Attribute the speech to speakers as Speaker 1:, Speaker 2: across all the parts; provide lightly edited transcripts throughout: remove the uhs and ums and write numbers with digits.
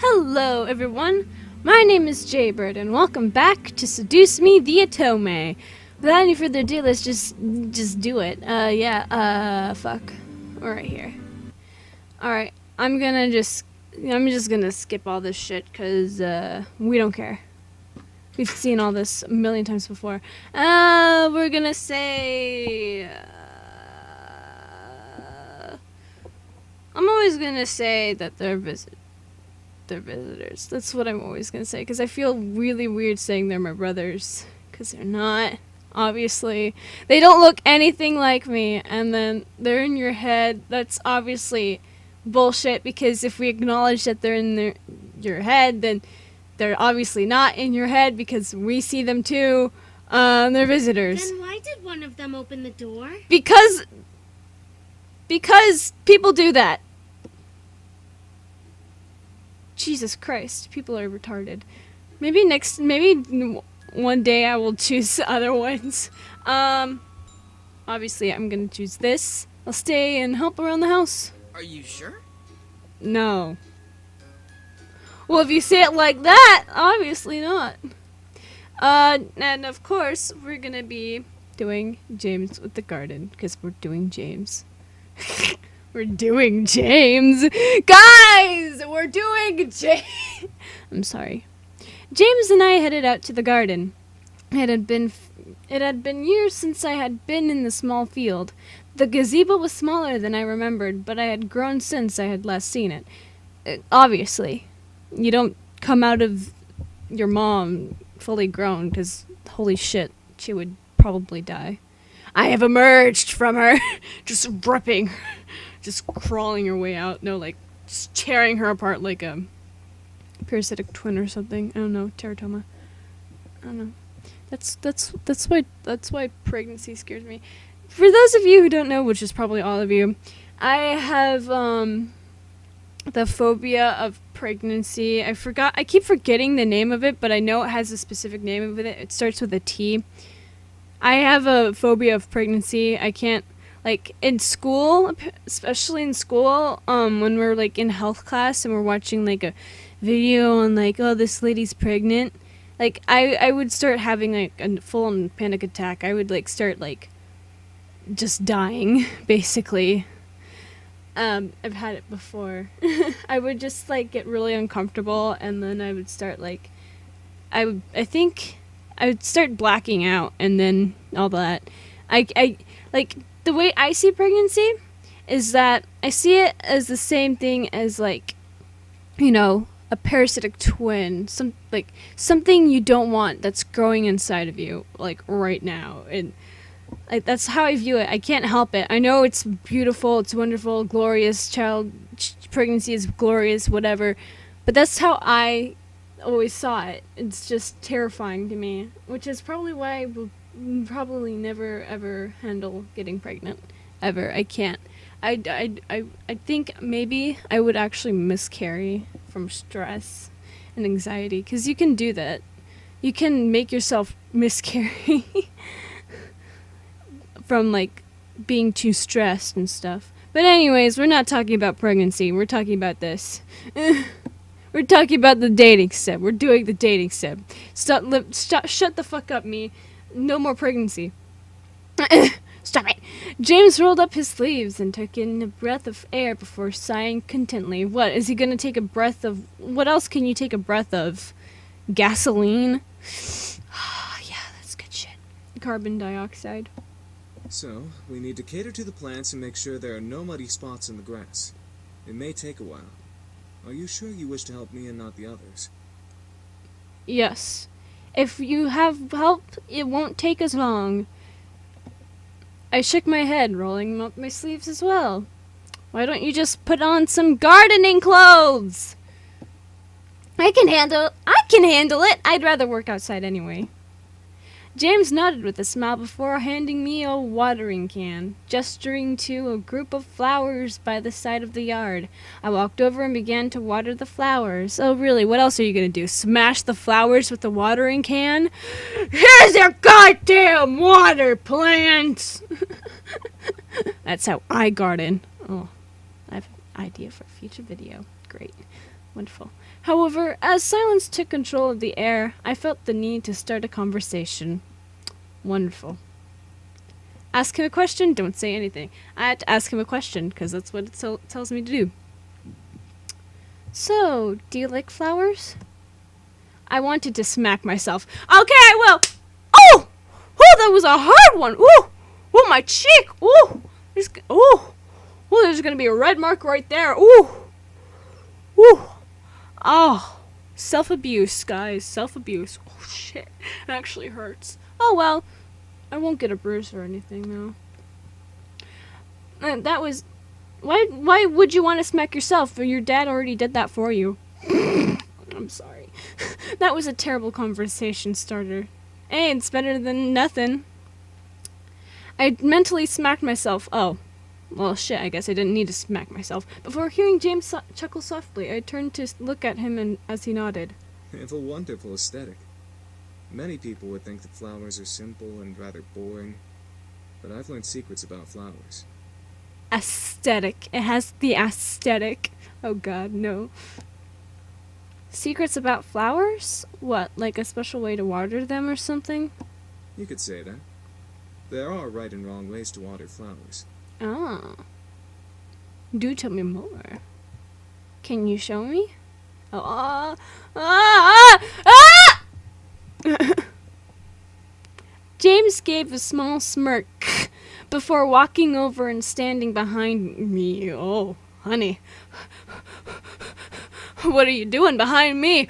Speaker 1: Hello everyone, my name is Jaybird and welcome back to Seduce Me the Otome. Without any further ado, let's just do it. Fuck. We're right here. Alright, I'm just gonna skip all this shit cause we don't care. We've seen all this a million times before. We're gonna say I'm always gonna say that they're visitors. That's what I'm always gonna say, because I feel really weird saying they're my brothers, because they're not. Obviously, they don't look anything like me, and then they're in your head. That's obviously bullshit, because if we acknowledge that they're in your head, then they're obviously not in your head, because we see them too. They're visitors.
Speaker 2: Then why did one of them open the door?
Speaker 1: Because people do that. Jesus Christ, people are retarded. Maybe one day I will choose other ones. Obviously I'm gonna choose this. I'll stay and help around the house.
Speaker 3: Are you sure?
Speaker 1: No. Well, if you say it like that, obviously not. And of course, we're gonna be doing James with the garden, because we're doing James. We're doing James. Guys, we're doing James. I'm sorry. James and I headed out to the garden. It had been years since I had been in the small field. The gazebo was smaller than I remembered, but I had grown since I had last seen it. Obviously, you don't come out of your mom fully grown, because holy shit, she would probably die. I have emerged from her, just ripping, just crawling her way out. No, like, just tearing her apart like a parasitic twin or something. I don't know, teratoma. I don't know. That's why pregnancy scares me. For those of you who don't know, which is probably all of you, I have the phobia of pregnancy. I keep forgetting the name of it, but I know it has a specific name of it. It starts with a T. I have a phobia of pregnancy. I can't, like, in school, especially in school, when we're, like, in health class and we're watching, like, a video on, like, oh, this lady's pregnant, like, I would start having, like, a full-on panic attack. I would, like, start, like, just dying, basically. I've had it before. I would just, like, get really uncomfortable, and then I would start, like, I would start blacking out, and then all that. I like, the way I see pregnancy is that I see it as the same thing as, like, you know, a parasitic twin, something you don't want that's growing inside of you, like, right now. And like, that's how I view it. I can't help it. I know it's beautiful, it's wonderful, glorious. Pregnancy is glorious, whatever, but that's how I always saw it. It's just terrifying to me, which is probably why I will probably never ever handle getting pregnant, ever. I can't. I think maybe I would actually miscarry from stress and anxiety, because you can do that. You can make yourself miscarry from, like, being too stressed and stuff. But anyways, we're not talking about pregnancy. We're talking about this. We're talking about the dating step. We're doing the dating step. Shut the fuck up, me. No more pregnancy. Stop it. James rolled up his sleeves and took in a breath of air before sighing contentedly. What, is he gonna take a breath of... What else can you take a breath of? Gasoline? Yeah, that's good shit. Carbon dioxide.
Speaker 4: So, we need to cater to the plants and make sure there are no muddy spots in the grass. It may take a while. Are you sure you wish to help me and not the others?
Speaker 1: Yes. If you have help, it won't take as long. I shook my head, rolling up my sleeves as well. Why don't you just put on some gardening clothes? I can handle it. I'd rather work outside anyway. James nodded with a smile before handing me a watering can, gesturing to a group of flowers by the side of the yard. I walked over and began to water the flowers. Oh, really? What else are you gonna do? Smash the flowers with the watering can? Here's your goddamn water plant! That's how I garden. Oh, I have an idea for a future video. Great. Wonderful. However, as silence took control of the air, I felt the need to start a conversation. Wonderful. Ask him a question, don't say anything. I had to ask him a question, because that's what it tells me to do. So, do you like flowers? I wanted to smack myself. Okay, I will! Oh! Oh, that was a hard one! Ooh! Oh, my cheek! Ooh! There's gonna be a red mark right there. Ooh! Ooh! Oh! Self-abuse, guys. Self-abuse. Oh, shit. It actually hurts. Oh, well. I won't get a bruise or anything, though. That was... Why would you want to smack yourself? Your dad already did that for you. I'm sorry. That was a terrible conversation starter. Hey, it's better than nothing. I mentally smacked myself. Oh. Well, shit, I guess I didn't need to smack myself. Before hearing James chuckle softly, I turned to look at him as he nodded.
Speaker 4: They have a wonderful aesthetic. Many people would think that flowers are simple and rather boring, but I've learned secrets about flowers.
Speaker 1: Aesthetic. It has the aesthetic. Oh god, no. Secrets about flowers? What, like a special way to water them or something?
Speaker 4: You could say that. There are right and wrong ways to water flowers.
Speaker 1: Ah. Do tell me more. Can you show me? Oh, James gave a small smirk before walking over and standing behind me. Oh, honey. What are you doing behind me?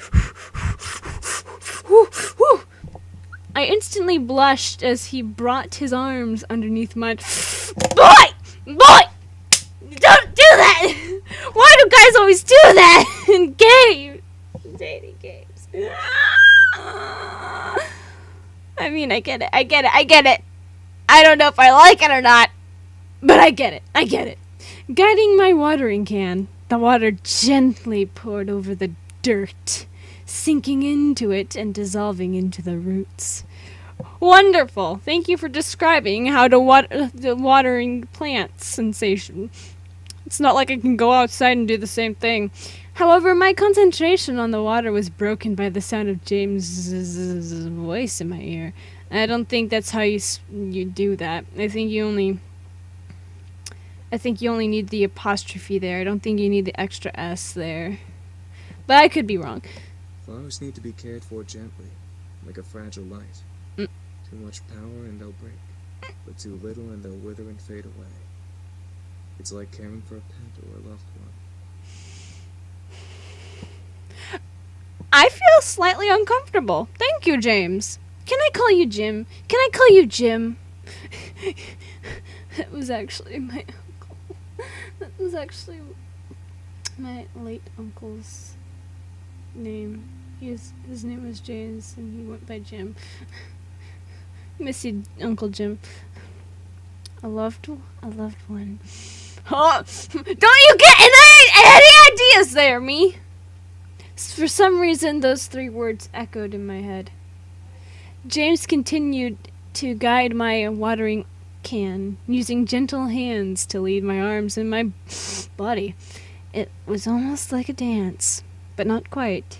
Speaker 1: I instantly blushed as he brought his arms underneath mine. Boy! Boy! Don't do that! Why do guys always do that in games? Dating games. I mean, I get it. I don't know if I like it or not, but I get it. Guiding my watering can, the water gently poured over the dirt, sinking into it and dissolving into the roots. Wonderful. Thank you for describing how to water the watering plants sensation. It's not like I can go outside and do the same thing. However, my concentration on the water was broken by the sound of James's voice in my ear. I don't think that's how you do that. I think you only need the apostrophe there. I don't think you need the extra S there. But I could be wrong.
Speaker 4: Flowers need to be cared for gently, like a fragile light. Too much power and they'll break, but too little and they'll wither and fade away. It's like caring for a pet or a loved one.
Speaker 1: I feel slightly uncomfortable. Thank you, James. Can I call you Jim? That was actually my uncle. That was actually my late uncle's name. His name was James, and he went by Jim. Miss you, Uncle Jim. A loved one. Oh, don't you get any ideas there, me? For some reason, those 3 words echoed in my head. James continued to guide my watering can, using gentle hands to lead my arms and my body. It was almost like a dance, but not quite.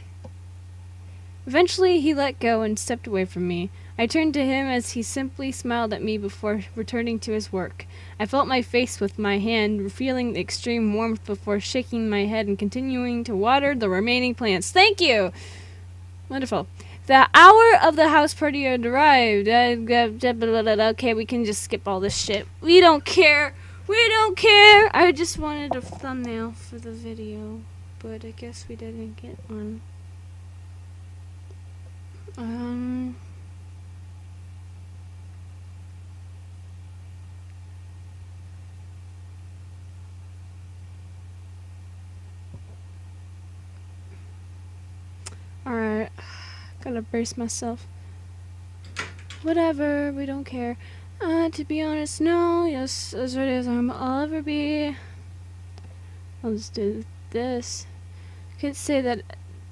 Speaker 1: Eventually, he let go and stepped away from me. I turned to him as he simply smiled at me before returning to his work. I felt my face with my hand, feeling the extreme warmth before shaking my head and continuing to water the remaining plants. Thank you! Wonderful. The hour of the house party had arrived. Okay, we can just skip all this shit. We don't care. I just wanted a thumbnail for the video, but I guess we didn't get one. Alright, gotta brace myself. Whatever, we don't care. To be honest, no, yes, as ready as I'll ever be. I'll just do this. Could say that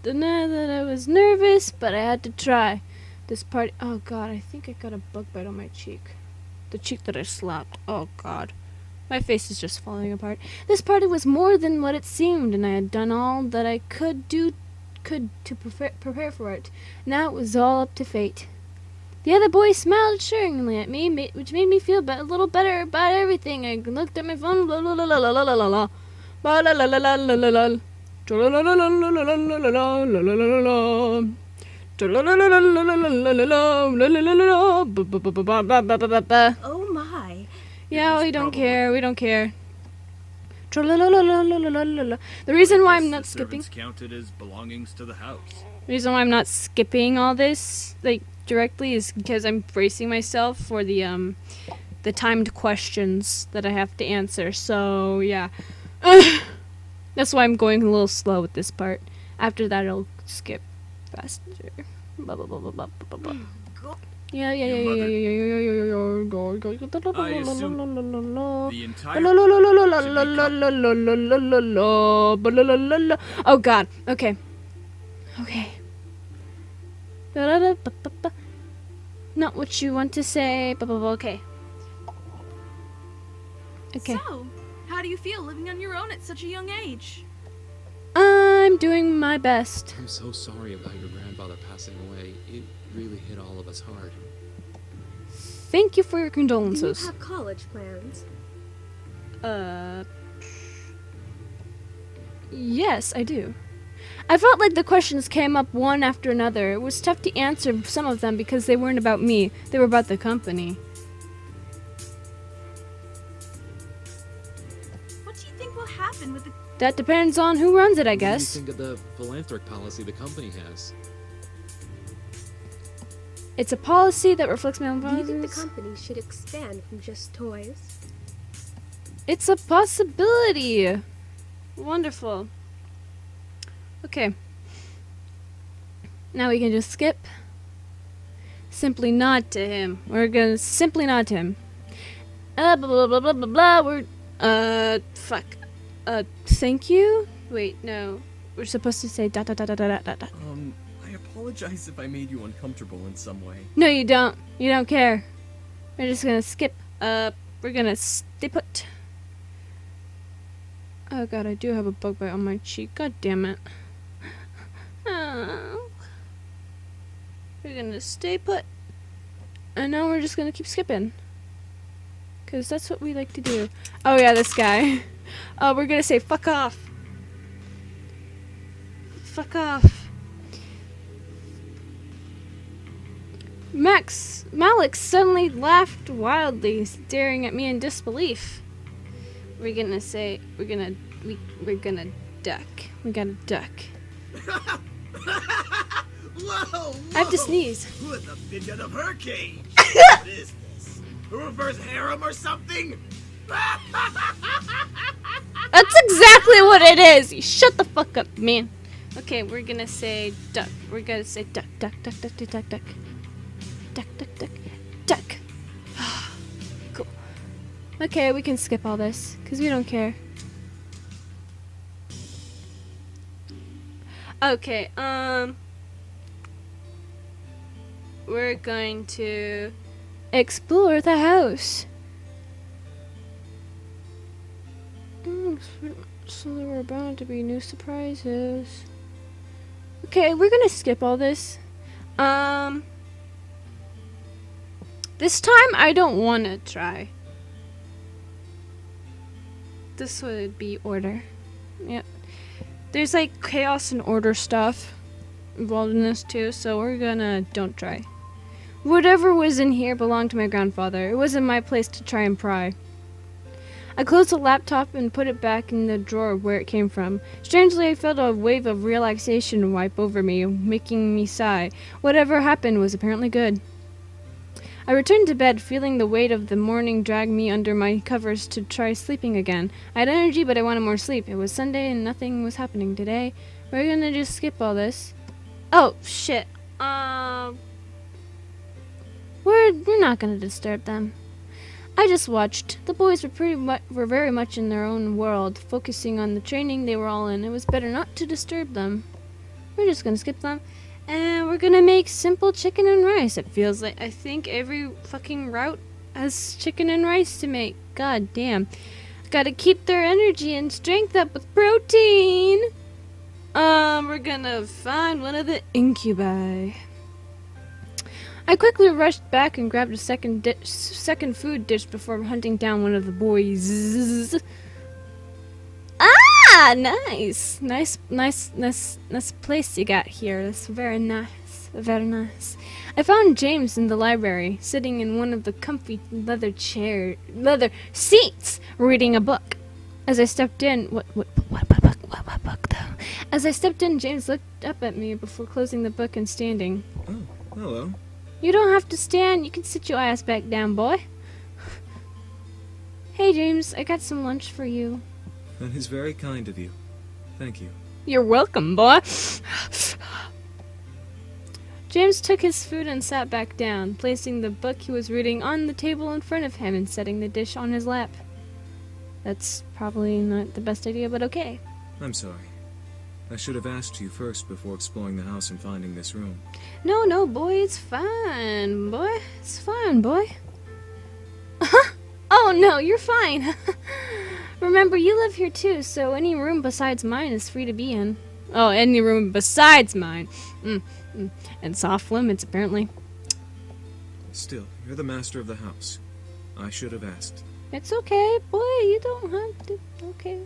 Speaker 1: I was nervous, but I had to try. This party, oh god, I think I got a bug bite on my cheek. The cheek that I slapped, oh god. My face is just falling apart. This party was more than what it seemed, and I had done all that I could to prepare for it. Now it was all up to fate. The other boy smiled assuringly at me, which made me feel a little better about everything. I looked at my phone. La la la la la la la la. Ba la la la la la la la. La la la la la la la la la la la la la.
Speaker 3: Oh my.
Speaker 1: Yeah, we don't care. We don't care. The reason why I'm not skipping.
Speaker 5: Counted as belongings to the house.
Speaker 1: The reason why I'm not skipping all this like directly is because I'm bracing myself for the timed questions that I have to answer. So yeah, that's why I'm going a little slow with this part. After that, I'll skip faster. Blah blah blah blah blah blah blah. Yeah.
Speaker 5: I assume the entire
Speaker 1: Oh god. Okay. Not what you want to say. Okay.
Speaker 3: So, how do you feel living on your own at such a young age?
Speaker 1: I'm doing my best.
Speaker 4: I'm so sorry about your grandfather passing away. It really hit all of us hard.
Speaker 1: Thank you for your
Speaker 6: Do you
Speaker 1: condolences.
Speaker 6: have college plans?
Speaker 1: Yes, I do. I felt like the questions came up one after another. It was tough to answer some of them because they weren't about me. They were about the company.
Speaker 3: What do you think will happen with the...
Speaker 1: That depends on who runs it, I
Speaker 4: What do you
Speaker 1: guess.
Speaker 4: think of the philanthropic policy the company has?
Speaker 1: It's a policy that reflects my own
Speaker 6: Do you think the
Speaker 1: values.
Speaker 6: company should expand from just toys?
Speaker 1: It's a possibility. Wonderful. Okay. Now we can just skip. Simply nod to him. We're gonna simply nod to him. Blah blah blah blah blah blah. Fuck. Thank you? Wait, no. We're supposed to say dot dot dot dot dot dot dot.
Speaker 7: I apologize if I made you uncomfortable in some way.
Speaker 1: No, you don't. You don't care. We're just gonna skip. We're gonna stay put. Oh god, I do have a bug bite on my cheek. God damn it. Oh. We're gonna stay put. And now we're just gonna keep skipping. Because that's what we like to do. Oh yeah, this guy. We're gonna say fuck off. Fuck off. Malik suddenly laughed wildly, staring at me in disbelief. We're gonna duck. We gotta duck.
Speaker 5: Whoa!
Speaker 1: I have to sneeze.
Speaker 5: Who in the fidget of her cage? What is this? A reverse harem or something?
Speaker 1: That's exactly what it is. You shut the fuck up, man. Okay, we're gonna say duck. We're gonna say duck, duck, duck, duck, duck, duck, duck. Duck, duck, duck, duck. Cool. Okay, we can skip all this, because we don't care. Okay, we're going to explore the house. So there were bound to be new surprises. Okay, we're gonna skip all this. This time I don't want to try. This would be order. Yep. There's like chaos and order stuff involved in this too, so we're gonna don't try. Whatever was in here belonged to my grandfather. It wasn't my place to try and pry. I closed the laptop and put it back in the drawer where it came from. Strangely, I felt a wave of relaxation wipe over me, making me sigh. Whatever happened was apparently good. I returned to bed, feeling the weight of the morning drag me under my covers to try sleeping again. I had energy, but I wanted more sleep. It was Sunday and nothing was happening today. We're gonna just skip all this. Oh, shit. We're not gonna disturb them. I just watched. The boys were very much in their own world, focusing on the training they were all in. It was better not to disturb them. We're just gonna skip them. And we're gonna make simple chicken and rice. It feels like I think every fucking route has chicken and rice to make. God damn. Gotta keep their energy and strength up with protein. We're gonna find one of the incubi. I quickly rushed back and grabbed a second food dish before hunting down one of the boys. Ah, nice. Nice place you got here. That's very nice. Very nice. I found James in the library, sitting in one of the comfy leather seats, reading a book. As I stepped in, what book though? As I stepped in, James looked up at me before closing the book and standing.
Speaker 4: Oh, hello.
Speaker 1: You don't have to stand. You can sit your ass back down, boy. Hey, James, I got some lunch for you.
Speaker 4: That is very kind of you. Thank you.
Speaker 1: You're welcome, boy. James took his food and sat back down, placing the book he was reading on the table in front of him and setting the dish on his lap. That's probably not the best idea, but okay.
Speaker 4: I'm sorry. I should have asked you first before exploring the house and finding this room.
Speaker 1: No, boy, it's fine, boy. It's fine, boy. Oh, no, you're fine. Remember, you live here too, so any room besides mine is free to be in. Oh, any room besides mine. And soft limits, apparently.
Speaker 4: Still, you're the master of the house. I should have asked.
Speaker 1: It's okay, boy, you don't have to. Okay.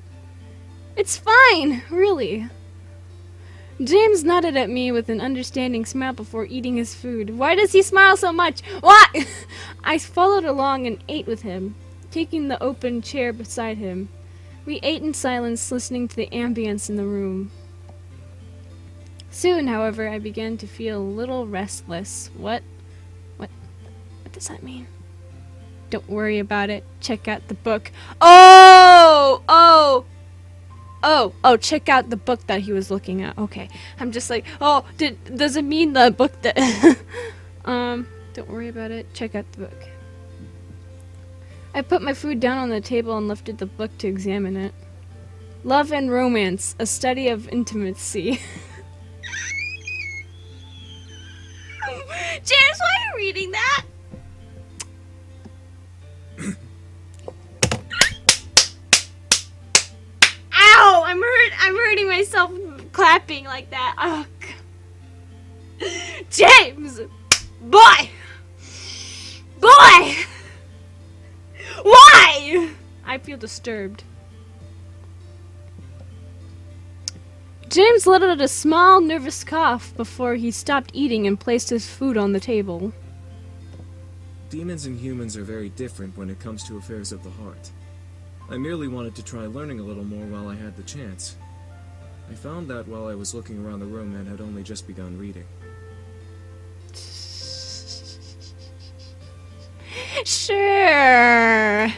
Speaker 1: It's fine, really. James nodded at me with an understanding smile before eating his food. Why does he smile so much? Why? I followed along and ate with him, taking the open chair beside him. We ate in silence, listening to the ambience in the room. Soon, however, I began to feel a little restless. What does that mean? Don't worry about it. Check out the book. Check out the book that he was looking at. Okay. I'm just like, does it mean the book that don't worry about it. Check out the book. I put my food down on the table and lifted the book to examine it. Love and Romance, a study of intimacy. James, why are you reading that? Ow! I'm hurting myself clapping like that. Oh, God. James! Boy! Why? I feel disturbed. James let out a small, nervous cough before he stopped eating and placed his food on the table.
Speaker 4: Demons and humans are very different when it comes to affairs of the heart. I merely wanted to try learning a little more while I had the chance. I found that while I was looking around the room and had only just begun reading.
Speaker 1: Sure,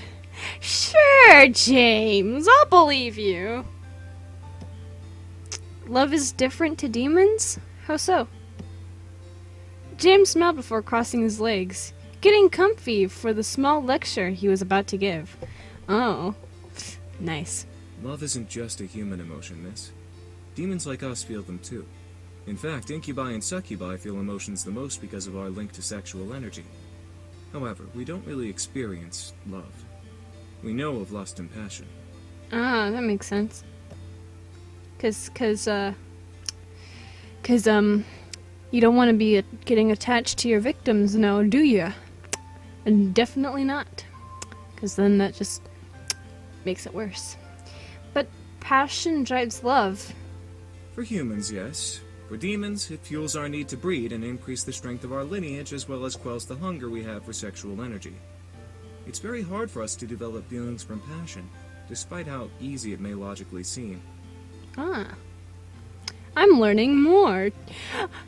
Speaker 1: James, I'll believe you. Love is different to demons? How so? James smiled before crossing his legs, getting comfy for the small lecture he was about to give. Oh, nice.
Speaker 4: Love isn't just a human emotion, miss. Demons like us feel them too. In fact, incubi and succubi feel emotions the most because of our link to sexual energy. However, we don't really experience love. We know of lust and passion.
Speaker 1: Ah, that makes sense. Cause you don't want to be getting attached to your victims now, do you? And definitely not. Cause then that just makes it worse. But passion drives love.
Speaker 4: For humans, yes. For demons, it fuels our need to breed and increase the strength of our lineage, as well as quells the hunger we have for sexual energy. It's very hard for us to develop feelings from passion, despite how easy it may logically seem.
Speaker 1: Ah. I'm learning more.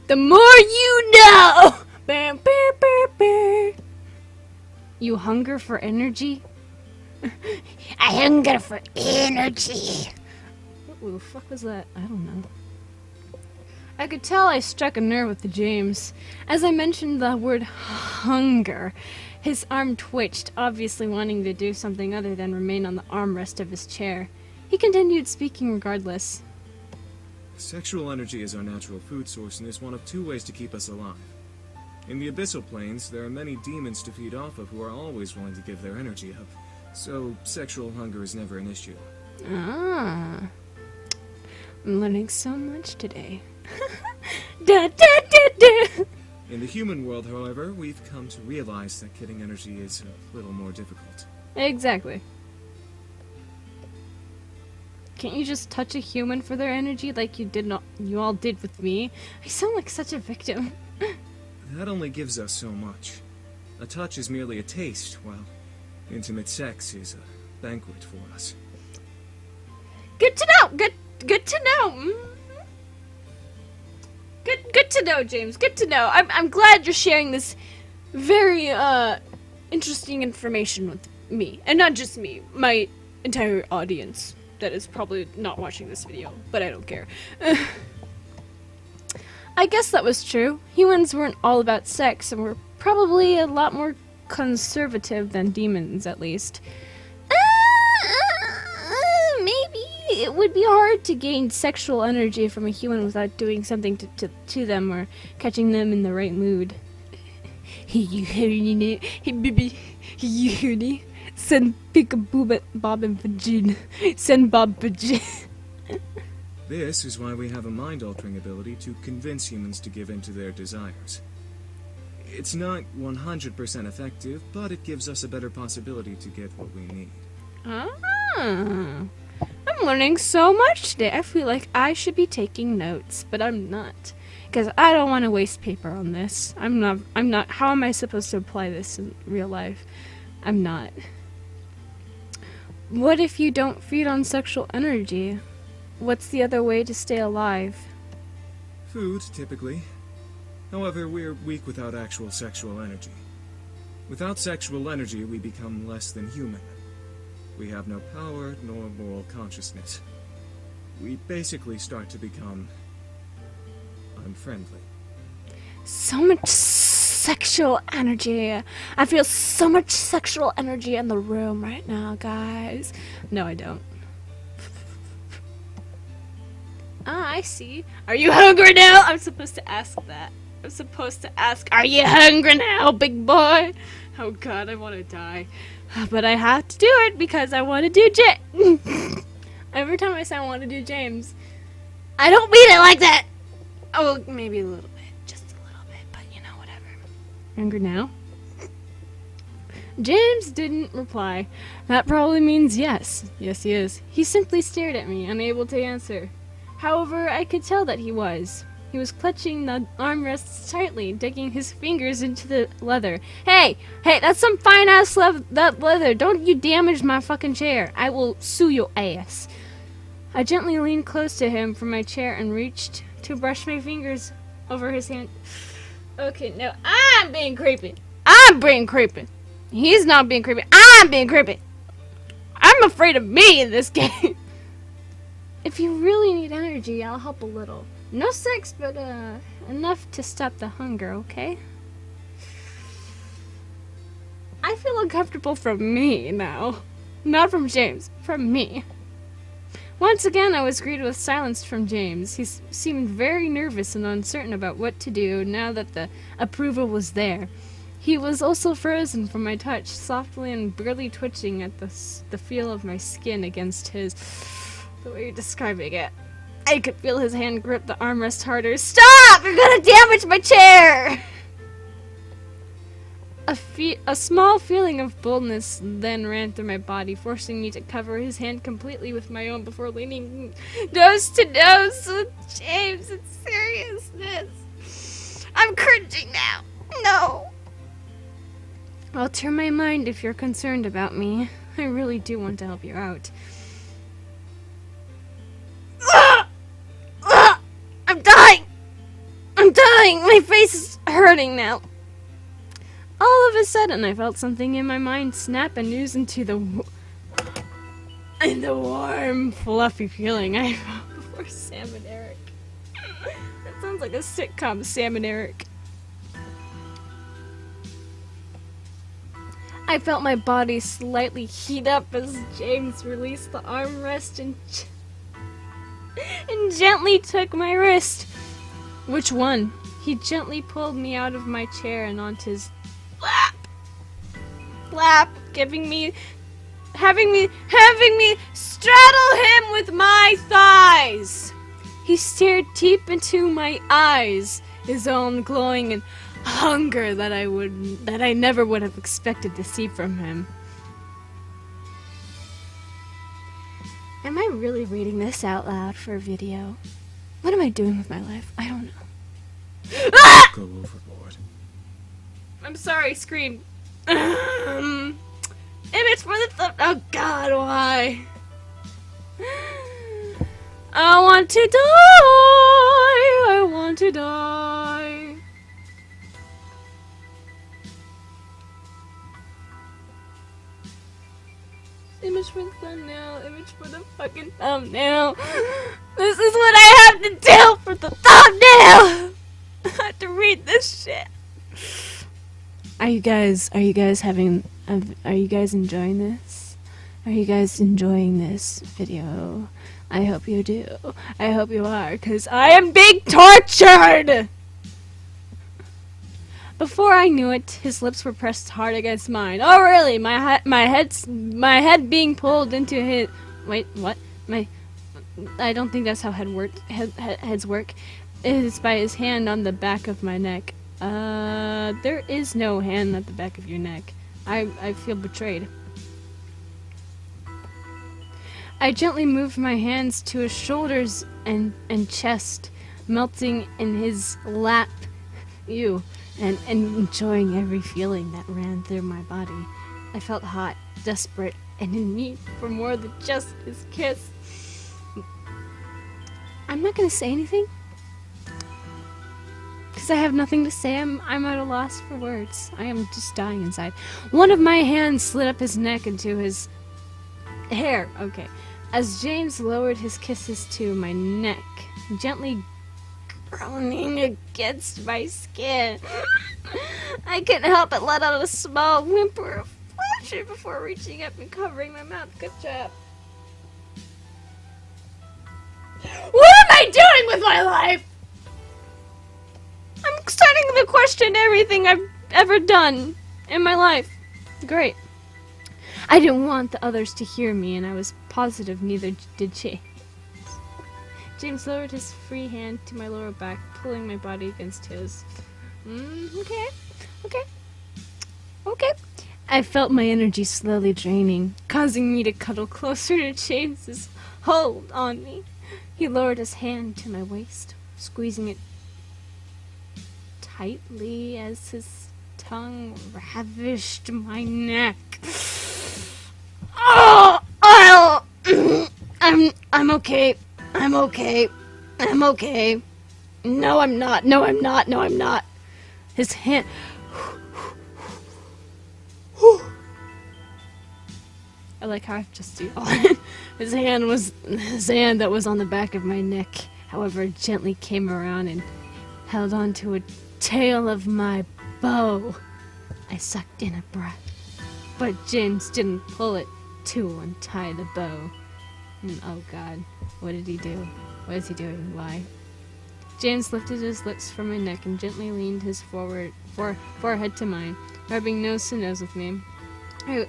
Speaker 1: The more you know! Bam, bam, bam, bam. You hunger for energy? I hunger for energy. What the fuck was that? I don't know. I could tell I struck a nerve with the James. As I mentioned the word hunger, his arm twitched, obviously wanting to do something other than remain on the armrest of his chair. He continued speaking regardless.
Speaker 4: Sexual energy is our natural food source and is one of two ways to keep us alive. In the abyssal planes, there are many demons to feed off of who are always willing to give their energy up, so sexual hunger is never an issue.
Speaker 1: Ah. I'm learning so much today. Da, da, da, da.
Speaker 4: In the human world, however, we've come to realize that getting energy is a little more difficult.
Speaker 1: Exactly. Can't you just touch a human for their energy like you all did with me? I sound like such a victim.
Speaker 4: That only gives us so much. A touch is merely a taste, while intimate sex is a banquet for us.
Speaker 1: Good to know. Good to know. Good to know, James. Good to know. I'm glad you're sharing this very interesting information with me, and not just me, my entire audience that is probably not watching this video, but I don't care. I guess that was true. Humans weren't all about sex, and were probably a lot more conservative than demons, at least. Maybe it would be hard to gain sexual energy from a human without doing something to them or catching them in the right mood. Hey baby, you honey. Send pick a boob at Bob and Vagin. Send Bob Vagin.
Speaker 4: This is why we have a mind-altering ability to convince humans to give in to their desires. It's not 100% effective, but it gives us a better possibility to get what we need.
Speaker 1: Ah, I'm learning so much today. I feel like I should be taking notes, but I'm not. Because I don't want to waste paper on this. I'm not. How am I supposed to apply this in real life? I'm not. What if you don't feed on sexual energy? What's the other way to stay alive?
Speaker 4: Food, typically. However, we're weak without actual sexual energy. Without sexual energy, we become less than human. We have no power nor moral consciousness. We basically start to become unfriendly.
Speaker 1: So much sexual energy. I feel so much sexual energy in the room right now, guys. No, I don't. Ah, I see. Are you hungry now? I'm supposed to ask that. I'm supposed to ask, are you hungry now, big boy? Oh god, I want to die. But I have to do it because I want to do Every time I say I want to do James, I don't mean it like that. Oh, maybe a little bit. Just a little bit, but you know, whatever. Hungry now? James didn't reply. That probably means yes. Yes, he is. He simply stared at me, unable to answer. However, I could tell that he was. He was clutching the armrests tightly, digging his fingers into the leather. Hey, that's some fine-ass that leather. Don't you damage my fucking chair. I will sue your ass. I gently leaned close to him from my chair and reached to brush my fingers over his hand. Okay, no, I'm being creepy. I'm being creepy. He's not being creepy. I'm being creepy. I'm afraid of me in this game. If you really need energy, I'll help a little. No sex, but enough to stop the hunger, okay? I feel uncomfortable from me now. Not from James, from me. Once again, I was greeted with silence from James. He seemed very nervous and uncertain about what to do now that the approval was there. He was also frozen from my touch, softly and barely twitching at the feel of my skin against his. The way you're describing it. I could feel his hand grip the armrest harder. Stop! You're gonna damage my chair! A small feeling of boldness then ran through my body, forcing me to cover his hand completely with my own before leaning nose to nose with James in seriousness. I'm cringing now. No. I'll turn my mind if you're concerned about me. I really do want to help you out. I'm dying! I'm dying! My face is hurting now. All of a sudden, I felt something in my mind snap and ooze into the warm, fluffy feeling I felt before Sam and Eric. That sounds like a sitcom, Sam and Eric. I felt my body slightly heat up as James released the armrest and gently took my wrist. Which one? He gently pulled me out of my chair and onto his lap, having me straddle him with my thighs. He stared deep into my eyes, his own glowing in hunger that I never would have expected to see from him. Am I really reading this out loud for a video? What am I doing with my life? I don't know. Ah!
Speaker 4: Go overboard.
Speaker 1: I'm sorry, scream. Image for the oh god, why? I want to die. I want to die. Image for the thumbnail. Image for the fucking thumbnail. This is what I have to do for the thumbnail. I have to read this shit. Are you guys enjoying this? Are you guys enjoying this video? I hope you do. I hope you are, because I am being tortured! Before I knew it, his lips were pressed hard against mine. Oh really? My head being pulled into his... Wait, what? I don't think that's how heads work. It is by his hand on the back of my neck. There is no hand at the back of your neck. I feel betrayed. I gently moved my hands to his shoulders and chest, melting in his lap, and enjoying every feeling that ran through my body. I felt hot, desperate, and in need for more than just his kiss. I'm not gonna say anything, because I have nothing to say. I'm at a loss for words. I am just dying inside. One of my hands slid up his neck into his hair. Okay. As James lowered his kisses to my neck, gently groaning against my skin, I couldn't help but let out a small whimper of pleasure before reaching up and covering my mouth. Good job. What am I doing with my life? I'm starting to question everything I've ever done in my life. Great. I didn't want the others to hear me, and I was positive neither did James. James lowered his free hand to my lower back, pulling my body against his. Okay. I felt my energy slowly draining, causing me to cuddle closer to James's hold on me. He lowered his hand to my waist, squeezing it tightly as his tongue ravished my neck. Oh, I'm okay. I'm okay. No, I'm not. His hand. I like how I just do all that. His hand that was on the back of my neck, however, gently came around and held onto a tail of my bow. I sucked in a breath, but James didn't pull it to untie the bow. And oh god, what did he do? What is he doing? Why? James lifted his lips from my neck and gently leaned his forehead to mine, rubbing nose to nose with me.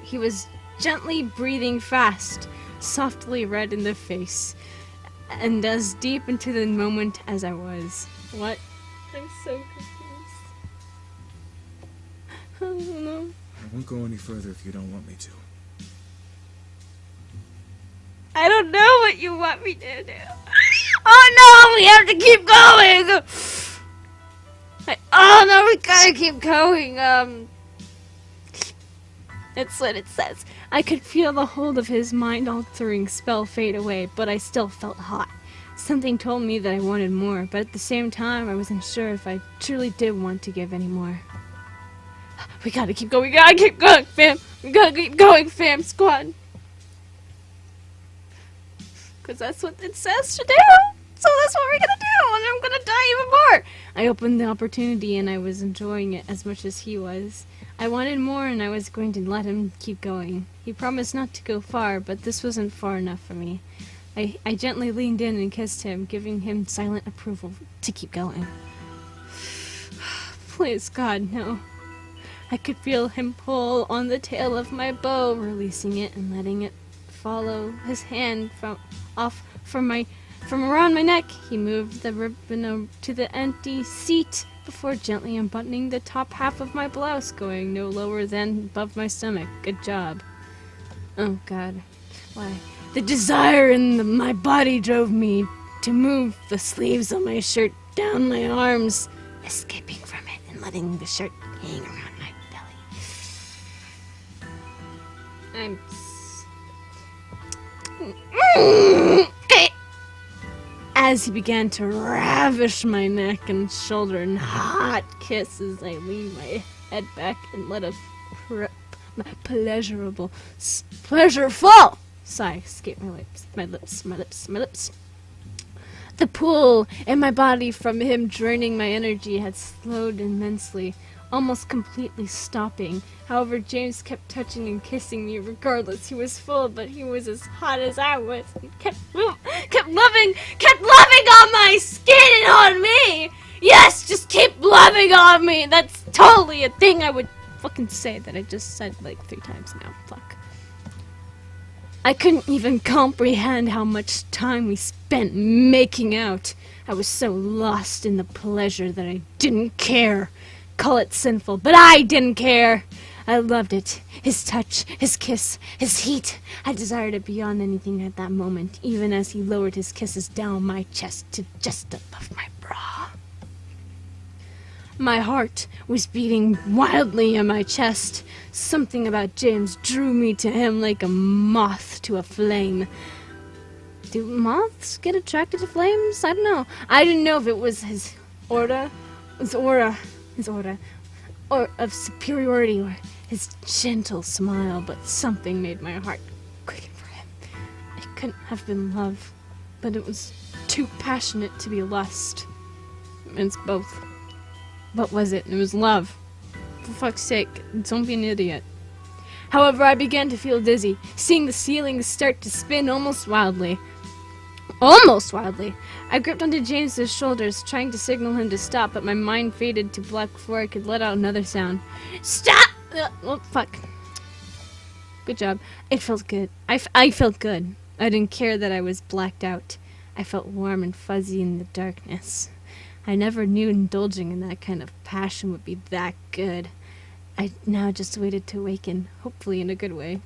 Speaker 1: He was gently breathing fast, softly red in the face, and as deep into the moment as I was. What? I'm so confused. I don't know.
Speaker 4: I won't go any further if you don't want me to.
Speaker 1: I don't know what you want me to do. Oh no, we have to keep going! Oh no, we gotta keep going. That's what it says. I could feel the hold of his mind-altering spell fade away, but I still felt hot. Something told me that I wanted more, but at the same time, I wasn't sure if I truly did want to give any more. We gotta keep going, fam! We gotta keep going, fam squad! Because that's what it says to do! So that's what we're gonna do, and I'm gonna die even more! I opened the opportunity, and I was enjoying it as much as he was. I wanted more, and I was going to let him keep going. He promised not to go far, but this wasn't far enough for me. I gently leaned in and kissed him, giving him silent approval to keep going. Please, God, no. I could feel him pull on the tail of my bow, releasing it and letting it follow his hand from around my neck. He moved the ribbon to the empty seat before gently unbuttoning the top half of my blouse, going no lower than above my stomach. Good job. Oh, God. Why? The desire in my body drove me to move the sleeves of my shirt down my arms, escaping from it and letting the shirt hang around my belly. As he began to ravish my neck and shoulder in hot kisses, I leaned my head back and let a pleasureful sigh escape my lips. The pull in my body from him draining my energy had slowed immensely, almost completely stopping. However, James kept touching and kissing me regardless. He was full, but he was as hot as I was. He kept loving on my skin and on me. Yes, just keep loving on me. That's totally a thing I would fucking say that I just said like 3 times now. Fuck. I couldn't even comprehend how much time we spent making out. I was so lost in the pleasure that I didn't care. Call it sinful, but I didn't care. I loved it. His touch, his kiss, his heat. I desired it beyond anything at that moment, even as he lowered his kisses down my chest to just above my bra. My heart was beating wildly in my chest. Something about James drew me to him like a moth to a flame. Do moths get attracted to flames? I don't know. I didn't know if it was his aura, or of superiority, or his gentle smile, but something made my heart quicken for him. It couldn't have been love, but it was too passionate to be lust. It's both. What was it? It was love. For fuck's sake, don't be an idiot. However, I began to feel dizzy, seeing the ceiling start to spin almost wildly. I gripped onto James's shoulders, trying to signal him to stop, but my mind faded to black before I could let out another sound. Stop! Oh, fuck. Good job. It felt good. I felt good. I didn't care that I was blacked out. I felt warm and fuzzy in the darkness. I never knew indulging in that kind of passion would be that good. I now just waited to awaken, hopefully in a good way.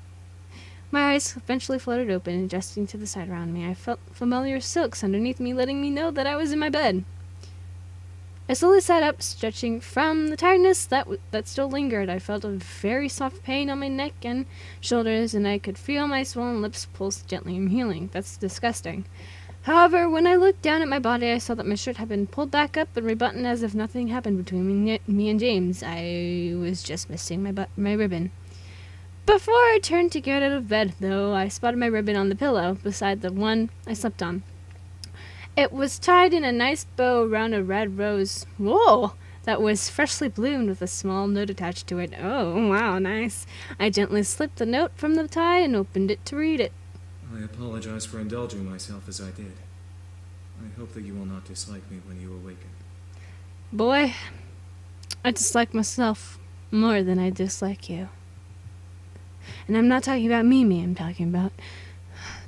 Speaker 1: My eyes eventually fluttered open, adjusting to the side around me. I felt familiar silks underneath me, letting me know that I was in my bed. I slowly sat up, stretching from the tiredness that still lingered. I felt a very soft pain on my neck and shoulders, and I could feel my swollen lips pulse gently and healing. That's disgusting. However, when I looked down at my body, I saw that my shirt had been pulled back up and rebuttoned as if nothing happened between me and James. I was just missing my ribbon. Before I turned to get out of bed, though, I spotted my ribbon on the pillow beside the one I slept on. It was tied in a nice bow around a red rose. Whoa! That was freshly bloomed with a small note attached to it. Oh, wow, nice. I gently slipped the note from the tie and opened it to read it.
Speaker 4: I apologize for indulging myself as I did. I hope that you will not dislike me when you awaken.
Speaker 1: Boy, I dislike myself more than I dislike you. And I'm not talking about Mimi, I'm talking about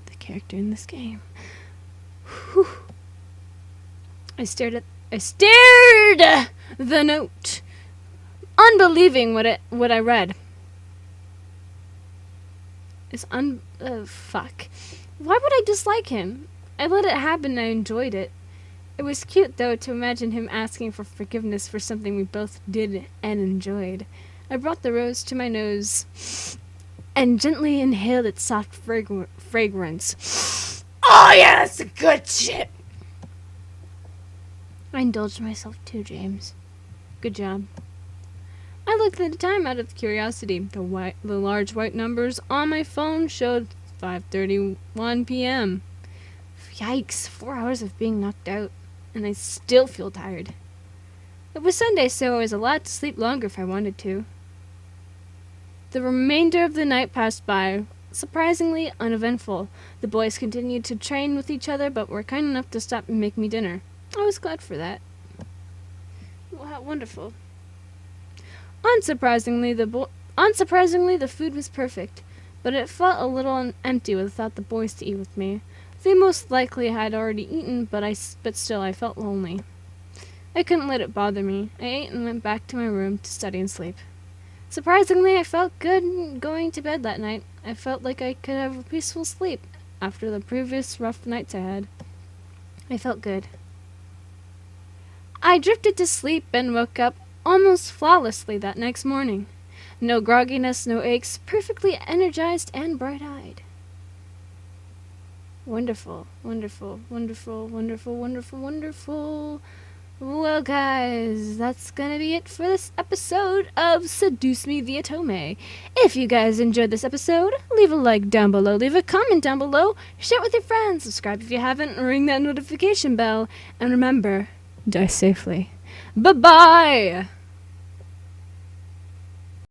Speaker 1: the character in this game. Whew. I stared the note, unbelieving what I read. Fuck. Why would I dislike him? I let it happen and I enjoyed it. It was cute, though, to imagine him asking for forgiveness for something we both did and enjoyed. I brought the rose to my nose and gently inhaled its soft fragrance. Oh, yeah, that's the good shit! I indulged myself too, James. Good job. I looked at the time out of curiosity. The large white numbers on my phone showed 5:31 p.m. Yikes, 4 hours of being knocked out, and I still feel tired. It was Sunday, so I was allowed to sleep longer if I wanted to. The remainder of the night passed by, surprisingly uneventful. The boys continued to train with each other, but were kind enough to stop and make me dinner. I was glad for that. Wow, wonderful. Unsurprisingly, the food was perfect, but it felt a little empty without the boys to eat with me. They most likely had already eaten, but still I felt lonely. I couldn't let it bother me. I ate and went back to my room to study and sleep. Surprisingly, I felt good going to bed that night. I felt like I could have a peaceful sleep after the previous rough nights I had. I felt good. I drifted to sleep and woke up almost flawlessly that next morning. No grogginess, no aches, perfectly energized and bright-eyed. Wonderful, wonderful, wonderful, wonderful, wonderful, wonderful. Well, guys, that's gonna be it for this episode of Seduce Me the Otome. If you guys enjoyed this episode, leave a like down below, leave a comment down below, share it with your friends, subscribe if you haven't, ring that notification bell, and remember, die safely. Bye-bye!